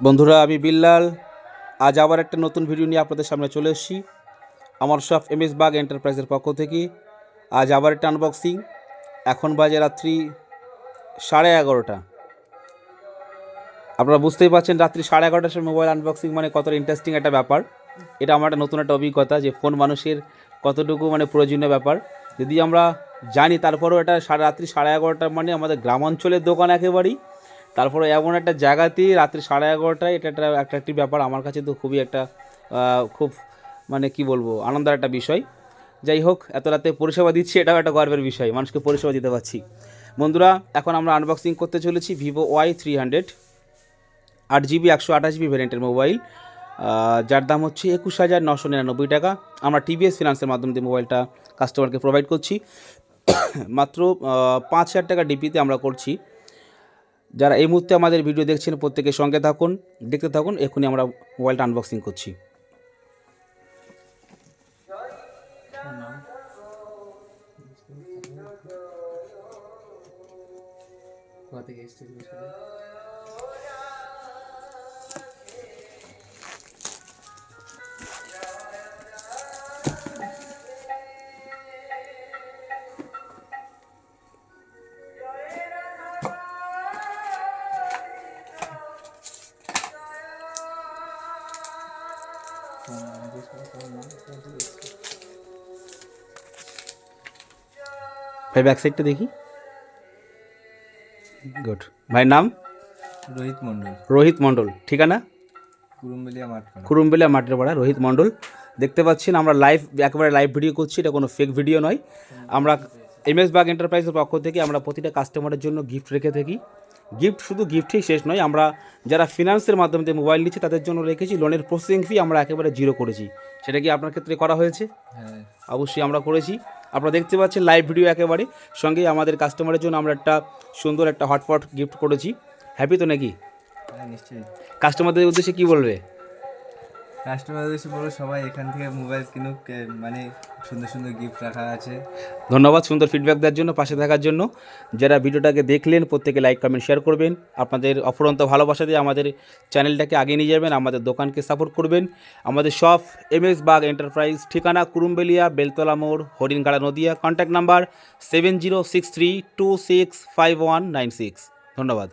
বন্ধুরা, আমি বিল্লাল। আজ আবার একটা নতুন ভিডিও নিয়ে আপনাদের সামনে চলে এসেছি আমার শপ এমএস বাগ এন্টারপ্রাইজের পক্ষ থেকে। আজ আবার একটা আনবক্সিং। এখন বাজে রাত্রি 11:30। আপনারা বুঝতেই পারছেন, রাত্রি 11:30টার সময় মোবাইল আনবক্সিং মানে কতটা ইন্টারেস্টিং একটা ব্যাপার। এটা আমার একটা নতুন একটা অভিজ্ঞতা যে ফোন মানুষের কতটুকু প্রয়োজনীয় ব্যাপার। যদি আমরা জানি, তারপরেও এটা রাত্রি 11:30 মানে আমাদের গ্রামাঞ্চলের দোকান একেবারেই। তারপরে এমন একটা জায়গাতে রাত্রি 11:30টায়, এটা একটা অ্যাট্রাকটিভ ব্যাপার আমার কাছে। তো খুবই একটা খুব কি বলবো, আনন্দের একটা বিষয়। যাই হোক, এত রাতে পরিষেবা দিচ্ছি, এটাও একটা গর্বের বিষয়, মানুষকে পরিষেবা দিতে পারছি। বন্ধুরা, এখন আমরা আনবক্সিং করতে চলেছি Vivo Y300 8GB 128GB ভ্যারিয়েন্টের mobile, যার দাম হচ্ছে 21,999 টাকা। আমরা টিভিএস ফিনান্সের মাধ্যমে দিয়ে মোবাইলটা কাস্টমারকে প্রোভাইড করছি। মাত্র 5,000 টাকা ডিপিতে আমরা করছি। যারা এই মুহূর্তে আমাদের ভিডিও দেখছেন, প্রত্যেকের সঙ্গে থাকুন, দেখতে থাকুন। এখনই আমরা মোবাইলটা আনবক্সিং করছি। ভাই, ব্যাক সাইডটা দেখি। গুড। ভাইয়ের নাম? রোহিত মণ্ডল। ঠিকানা? কুরুমবেলিয়া মাঠেরপাড়া, রোহিত মণ্ডল। দেখতে পাচ্ছেন আমরা একেবারে লাইভ ভিডিও করছি, এটা কোনো ফেক ভিডিও নয়। আমরা এমএস বাগ এন্টারপ্রাইজের পক্ষ থেকে আমরা প্রতিটা কাস্টমারের জন্য গিফট রেখে থাকি। শুধু গিফটই শেষ নয়, আমরা যারা ফিনান্সের মাধ্যমে দিয়ে মোবাইল নিচ্ছে তাদের জন্য রেখেছি লোনের প্রসেসিং ফি আমরা একেবারে 0 করেছি। সেটা কি আপনার ক্ষেত্রে করা হয়েছে? হ্যাঁ, অবশ্যই আমরা করেছি। আপনারা দেখতে পাচ্ছেন লাইভ ভিডিও একেবারে। সঙ্গে আমাদের কাস্টমারের জন্য আমরা একটা সুন্দর একটা হটপট গিফট করেছি। হ্যাপি তো নাকি? হ্যাঁ, নিশ্চয়ই। কাস্টমারদের উদ্দেশ্যে কী বলবে? কাস্টমারদের এসে বলো সবাই এখান থেকে মোবাইল কিনুক, সুন্দর সুন্দর গিফট রাখা আছে। ধন্যবাদ সুন্দর ফিডব্যাক দেওয়ার জন্য, পাশে থাকার জন্য। যারা ভিডিওটাকে দেখলেন, প্রত্যেকে লাইক কমেন্ট শেয়ার করবেন। আপনাদের অফুরন্ত ভালোবাসা দিয়ে আমাদের চ্যানেলটাকে আগিয়ে নিয়ে যাবেন, আমাদের দোকানকে সাপোর্ট করবেন। আমাদের শপ এমএস বাগ এন্টারপ্রাইজ, ঠিকানা কুরুমবেলিয়া, বেলতলা মোড়, হরিণগাড়া, নদিয়া। Contact number 7063265196। ধন্যবাদ।